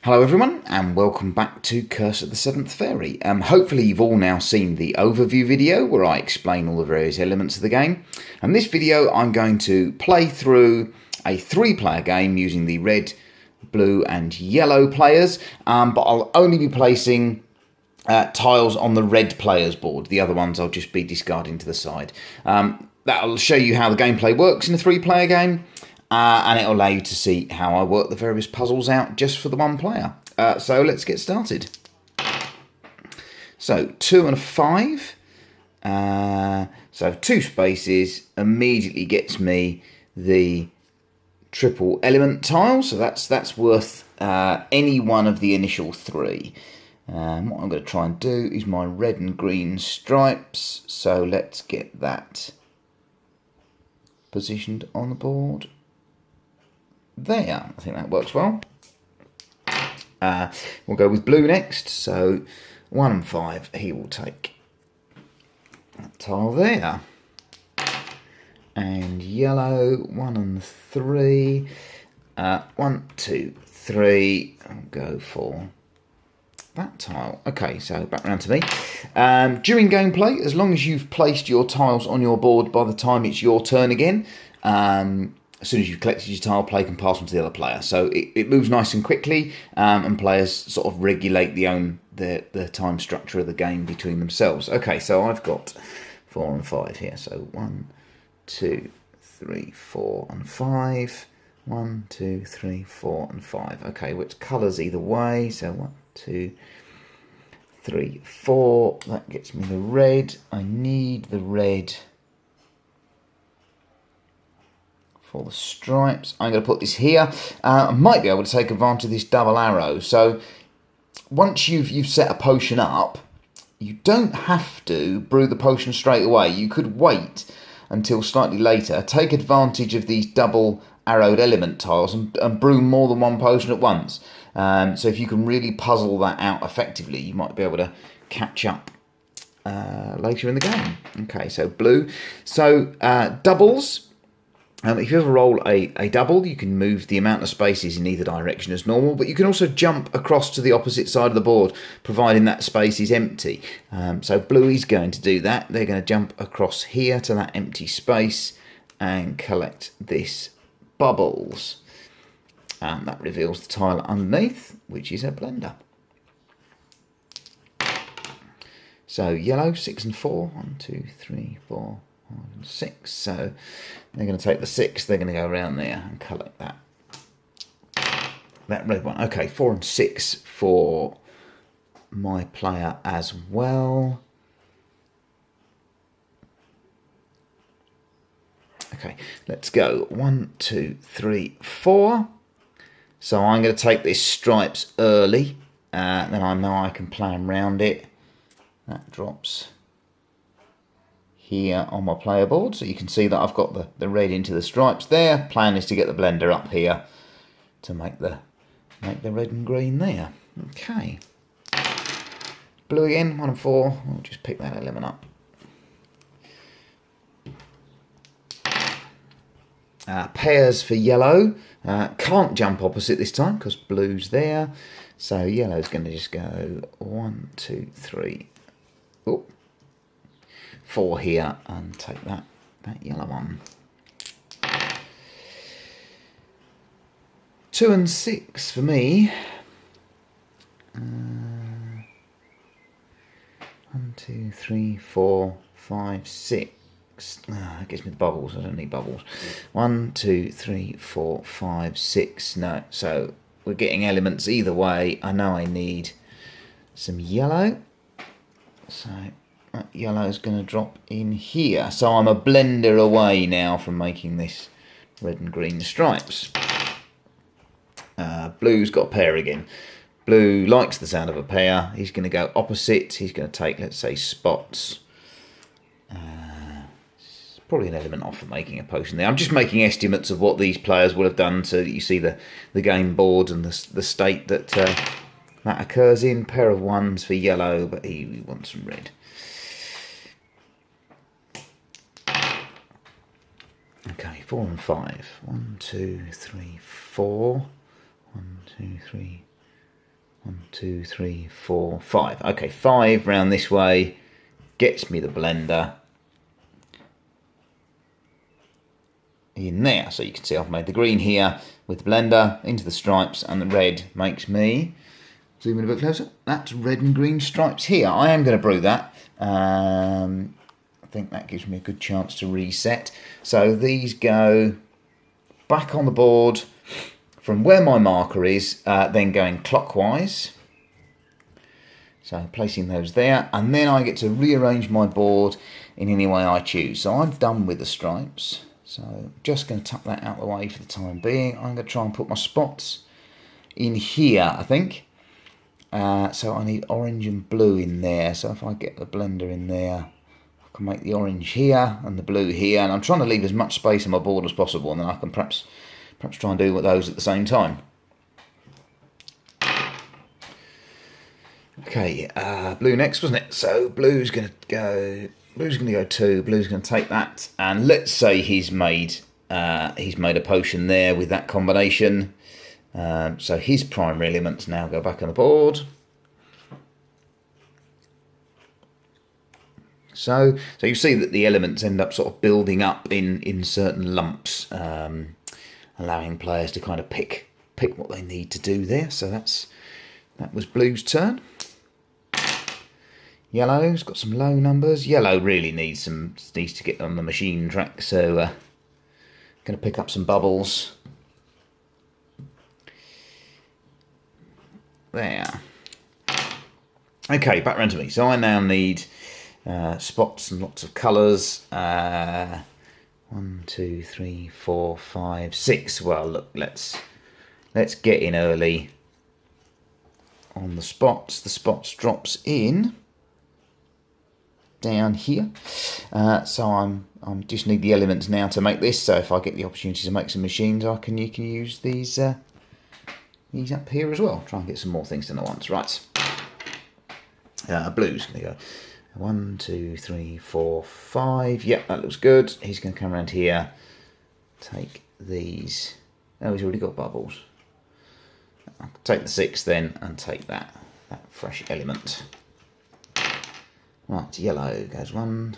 Hello everyone and welcome back to Curse of the Seventh Fairy. Hopefully you've all now seen the overview video where I explain all the various elements of the game. And this video I'm going to play through a 3-player game using the red, blue and yellow players, but I'll only be placing tiles on the red player's board. The other ones I'll just be discarding to the side. That'll show you how the gameplay works in a 3-player game. And it'll allow you to see how I work the various puzzles out just for the one player. So let's get started. So 2 and a 5. So 2 spaces immediately gets me the triple element tile. So that's worth any one of the initial 3. What I'm going to try and do is my red and green stripes. So let's get that positioned on the board. There, I think that works well. We'll go with blue next. So 1 and 5, he will take that tile there. And yellow, 1 and 3. 1, 2, 3. I'll go for that tile. Okay, so back round to me. During gameplay, as long as you've placed your tiles on your board by the time it's your turn again, as soon as you've collected your tile, play can pass on to the other player. So it moves nice and quickly, and players sort of regulate the time structure of the game between themselves. Okay, so I've got 4 and 5 here. So 1, 2, 3, 4 and 5. 1, 2, 3, 4 and 5. Okay, which colours either way. So 1, 2, 3, 4. That gets me the red. I need the red for the stripes. I'm going to put this here. I might be able to take advantage of this double arrow. So once you've set a potion up, you don't have to brew the potion straight away. You could wait until slightly later, take advantage of these double arrowed element tiles and brew more than one potion at once. So if you can really puzzle that out effectively, you might be able to catch up later in the game. Okay, so blue. So doubles. If you ever roll a double, you can move the amount of spaces in either direction as normal, but you can also jump across to the opposite side of the board, providing that space is empty. So blue is going to do that. They're going to jump across here to that empty space and collect this bubbles. That reveals the tile underneath, which is a blender. So yellow, 6 and 4. 1, 2, 3, 4. 6, so they're going to take the 6, they're going to go around there and collect that red one. Okay, 4 and 6 for my player as well. Okay, let's go 1, 2, 3, 4. So I'm going to take this stripes early, then I know I can plan around it. That drops here on my player board, so you can see that I've got the red into the stripes there. Plan is to get the blender up here to make the red and green there. Okay, blue again, 1 and 4. I'll just pick that element up. Pairs for yellow. Can't jump opposite this time because blue's there, so yellow's going to just go 1, 2, 3. Oh. 4 here and take that yellow one. 2 and 6 for me. 1, 2, 3, 4, 5, 6. It gives me the bubbles. I don't need bubbles. 1, 2, 3, 4, 5, 6. No, so we're getting elements either way. I know I need some yellow. So that yellow is going to drop in here. So I'm a blender away now from making this red and green stripes. Blue's got a pair again. Blue likes the sound of a pair. He's going to go opposite. He's going to take, let's say, spots. Probably an element off for making a potion there. I'm just making estimates of what these players will have done so that you see the game board and the state that that occurs in. Pair of 1s for yellow, but he wants some red. Okay, 4 and 5. 1, 2, 3, 4. 1, 2, 3, 1, 2, 3, 4, 5. Okay, 5 round this way gets me the blender in there. So you can see I've made the green here with the blender into the stripes, and the red makes me, zoom in a bit closer, that's red and green stripes here. I am going to brew that. I think that gives me a good chance to reset. So these go back on the board from where my marker is, then going clockwise. So placing those there, and then I get to rearrange my board in any way I choose. So I'm done with the stripes. So just going to tuck that out of the way for the time being. I'm going to try and put my spots in here, I think. So I need orange and blue in there. So if I get the blender in there, I can make the orange here and the blue here. And I'm trying to leave as much space on my board as possible, and then I can perhaps try and do those at the same time. Okay, blue next, wasn't it? So blue's going to go 2. Blue's going to take that, and let's say he's made a potion there with that combination. So his primary elements now go back on the board. So you see that the elements end up sort of building up in certain lumps, allowing players to kind of pick what they need to do there. So that was blue's turn. Yellow's got some low numbers. Yellow really needs to get on the machine track, so going to pick up some bubbles. There. Okay, back round to me. So I now need spots and lots of colours. 1, 2, 3, 4, 5, 6. Well, look, let's get in early on the spots. The spots drops in down here. So I'm just need the elements now to make this. So if I get the opportunity to make some machines, you can use these up here as well. Try and get some more things done at once. Right. Blue's going to go 1, 2, 3, 4, 5. Yep, that looks good. He's going to come around here. Take these. Oh, he's already got bubbles. I'll take the 6 then, and take that fresh element. Right, yellow goes 1,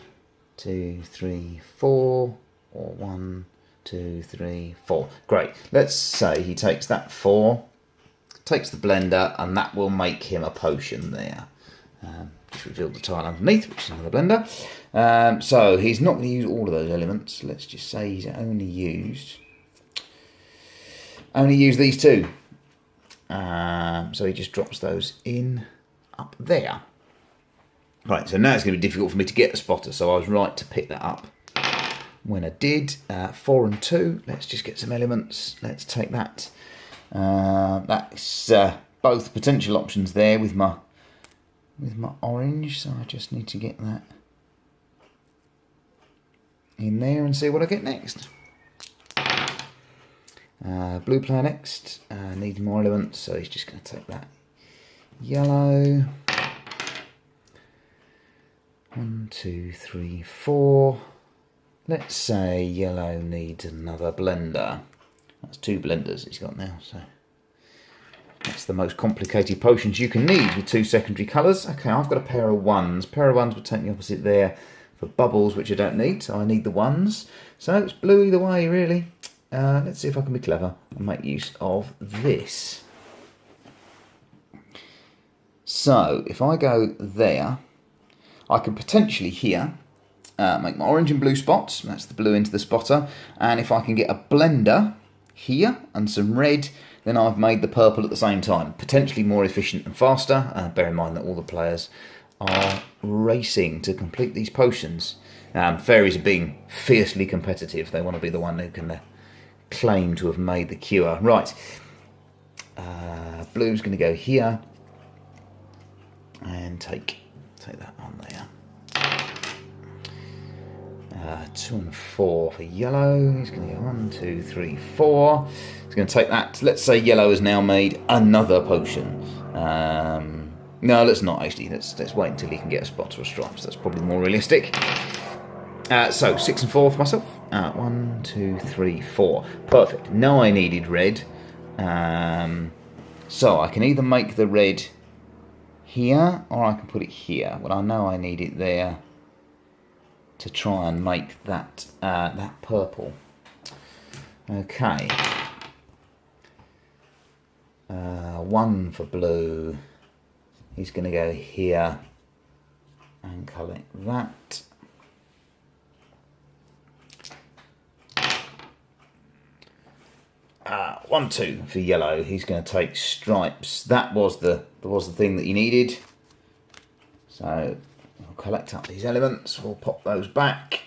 2, 3, 4, or 1, 2, 3, 4. Great. Let's say he takes that 4, takes the blender, and that will make him a potion there. Just revealed the tile underneath, which is another blender. So he's not going to use all of those elements. Let's just say he's only used these 2. So he just drops those in up there. Right, so now it's going to be difficult for me to get the spotter, so I was right to pick that up when I did. 4 and 2, let's just get some elements. Let's take that. That's both potential options there with my orange, so I just need to get that in there and see what I get next. Blue player next, needs more elements, so he's just going to take that yellow. 1, 2, 3, 4. Let's say yellow needs another blender. That's 2 blenders he's got now, so that's the most complicated potions you can need with 2 secondary colours. Okay, I've got a pair of 1s. Pair of 1s would take me opposite there for bubbles, which I don't need, so I need the 1s. So it's blue either way, really. Let's see if I can be clever and make use of this. So if I go there, I can potentially here make my orange and blue spots. That's the blue into the spotter. And if I can get a blender here and some red, then I've made the purple at the same time. Potentially more efficient and faster. Bear in mind that all the players are racing to complete these potions. Fairies are being fiercely competitive. They want to be the one who can claim to have made the cure. Right. Blue's going to go here and take that on there. 2 and 4 for yellow. He's going to go 1, 2, 3, 4. He's going to take that. Let's say yellow has now made another potion. No, let's not actually. Let's wait until he can get a spot or a stripes. That's probably more realistic. So 6 and 4 for myself. 1, 2, 3, 4. Perfect. Now I needed red. So I can either make the red here or I can put it here. Well, I know I need it there to try and make that that purple. Okay. One for blue. He's going to go here and collect that. One, two for yellow. He's going to take stripes. That was the thing that he needed. So I'll collect up these elements. We'll pop those back.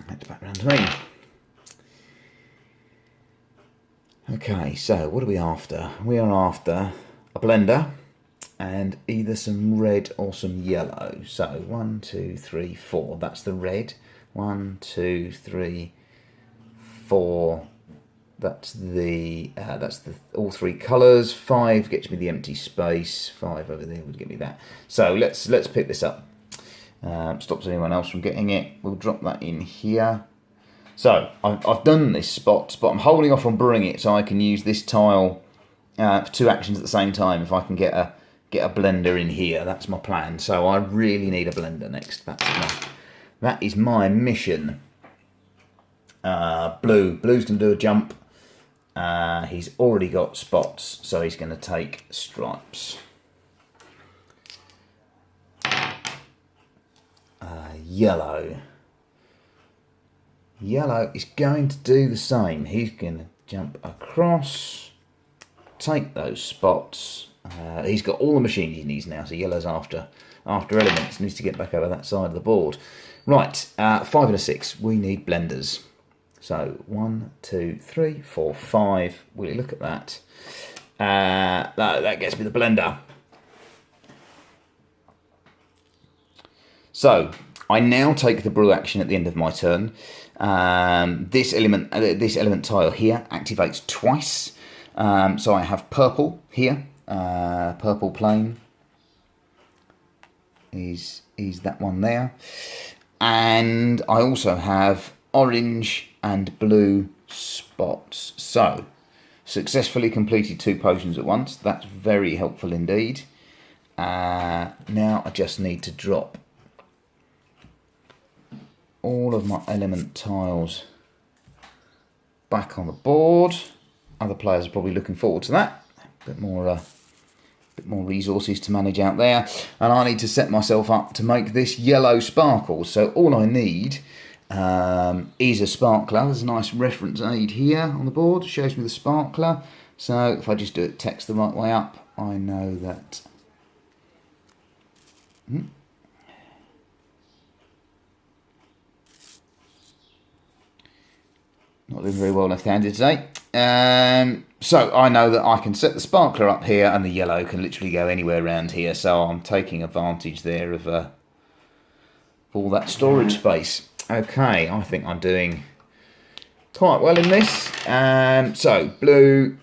Head back round to me. Okay, so what are we after? We are after a blender and either some red or some yellow. So 1, 2, 3, 4. That's the red. 1, 2, 3, 4. That's the all three colours. 5 gets me the empty space. 5 over there would get me that. So let's pick this up. Stops anyone else from getting it. We'll drop that in here. So I've done this spot, but I'm holding off on brewing it so I can use this tile for 2 actions at the same time. If I can get a blender in here, that's my plan. So I really need a blender next. That is my mission. Blue's going to do a jump. He's already got spots, so he's going to take stripes. Yellow is going to do the same. He's going to jump across, take those spots. He's got all the machines he needs now, so yellow's after elements. Needs to get back over that side of the board. Right, 5 and a 6. We need blenders. So 1, 2, 3, 4, 5. Will you look at that? That gets me the blender. So I now take the brew action at the end of my turn. This element tile here activates twice. So I have purple here. Purple plane is that one there. And I also have orange and blue spots. So, successfully completed 2 potions at once. That's very helpful indeed. Now I just need to drop all of my element tiles back on the board. Other players are probably looking forward to that. A bit more resources to manage out there. And I need to set myself up to make this yellow sparkle. So all I need is a sparkler. There's a nice reference aid here on the board. It shows me the sparkler. So if I just do it text the right way up, I know that... Not doing very well left-handed today. So I know that I can set the sparkler up here and the yellow can literally go anywhere around here. So I'm taking advantage there of all that storage space. Okay, I think I'm doing quite well in this. So blue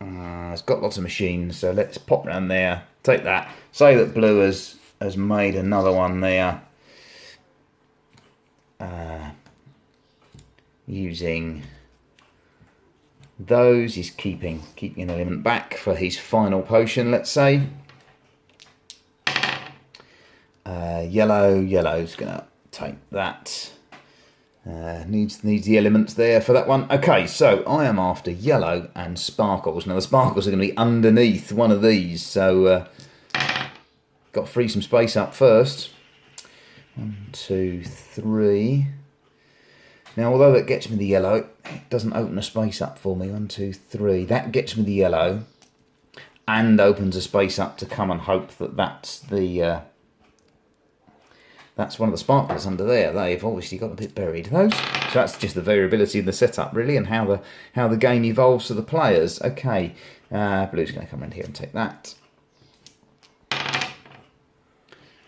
has got lots of machines. So let's pop around there, take that. Say that blue has made another one there. Using those, he's keeping an element back for his final potion, let's say. Yellow's gonna take that. Needs the elements there for that one. Okay, so I am after yellow and sparkles. Now the sparkles are going to be underneath one of these, so got to free some space up first. 1, 2, 3. Now, although that gets me the yellow, it doesn't open a space up for me. 1, 2, 3. That gets me the yellow and opens a space up to come and hope that that's the that's one of the sparklers under there. They've obviously got a bit buried. So that's just the variability in the setup, really, and how the game evolves for the players. Okay, blue's going to come around here and take that.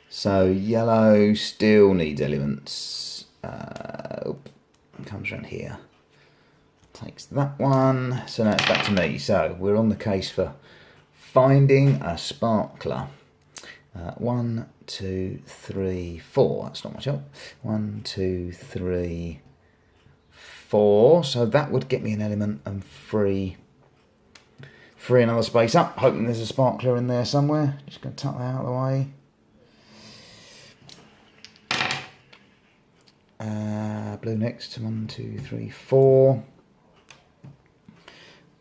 So yellow still needs elements. Comes around here, takes that one. So now it's back to me. So we're on the case for finding a sparkler. 1, 2, 3, 4. That's not much help. 1, 2, 3, 4, so that would get me an element and free another space up. Hoping there's a sparkler in there somewhere. Just going to tuck that out of the way. Blue next. 1, 2, 3, 4.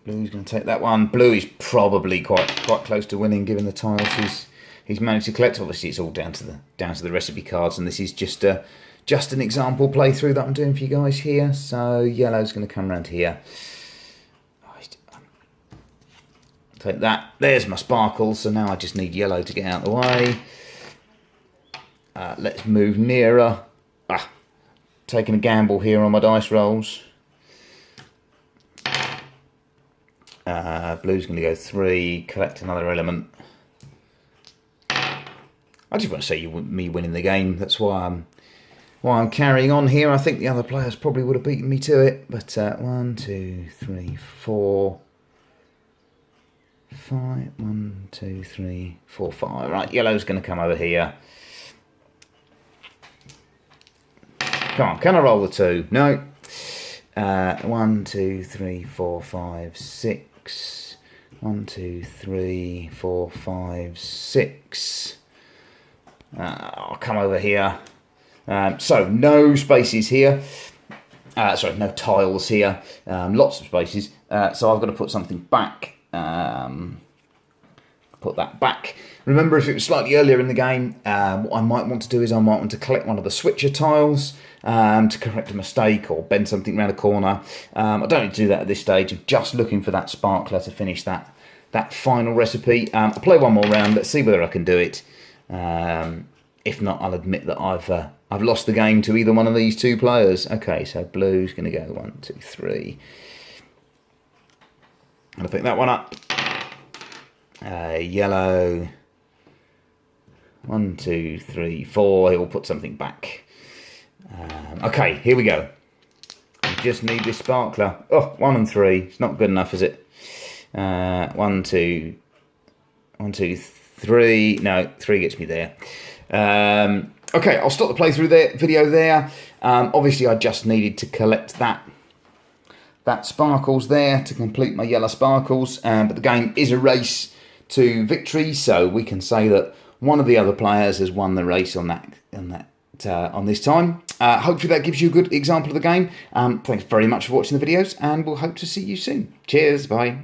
Blue's going to take that one. Blue is probably quite close to winning, given the tiles he's managed to collect. Obviously, it's all down to the recipe cards, and this is just an example playthrough that I'm doing for you guys here. So yellow's going to come around here. Take that. There's my sparkles. So now I just need yellow to get out of the way. Let's move nearer. Taking a gamble here on my dice rolls. Blue's going to go 3. Collect another element. I just want to say me winning the game. That's why I'm carrying on here. I think the other players probably would have beaten me to it. But 1, 2, 3, 4, 5. 1, 2, 3, 4, 5. Right, yellow's going to come over here. Come on, can I roll the 2? No. 1, 2, 3, 4, 5, 6. 1, 2, 3, 4, 5, 6. I'll come over here. So no spaces here. Sorry, no tiles here. Lots of spaces. So I've got to put something back. Put that back. Remember, if it was slightly earlier in the game, what I might want to do is I might want to collect one of the switcher tiles to correct a mistake or bend something around a corner. I don't need to do that at this stage. I'm just looking for that sparkler to finish that final recipe. I'll play one more round. Let's see whether I can do it. If not, I'll admit that I've lost the game to either one of these two players. Okay, so blue's going to go 1, 2, 3. I'm going to pick that one up. Yellow. 1, 2, 3, 4. He'll put something back. Okay, here we go. I just need this sparkler. Oh, 1 and 3. It's not good enough, is it? 1, 2, 3. No, 3 gets me there. Okay, I'll stop the playthrough video there. Obviously, I just needed to collect that sparkles there to complete my yellow sparkles. But the game is a race to victory, so we can say that one of the other players has won the race on this time. Hopefully that gives you a good example of the game. Thanks very much for watching the videos, and we'll hope to see you soon. Cheers, bye.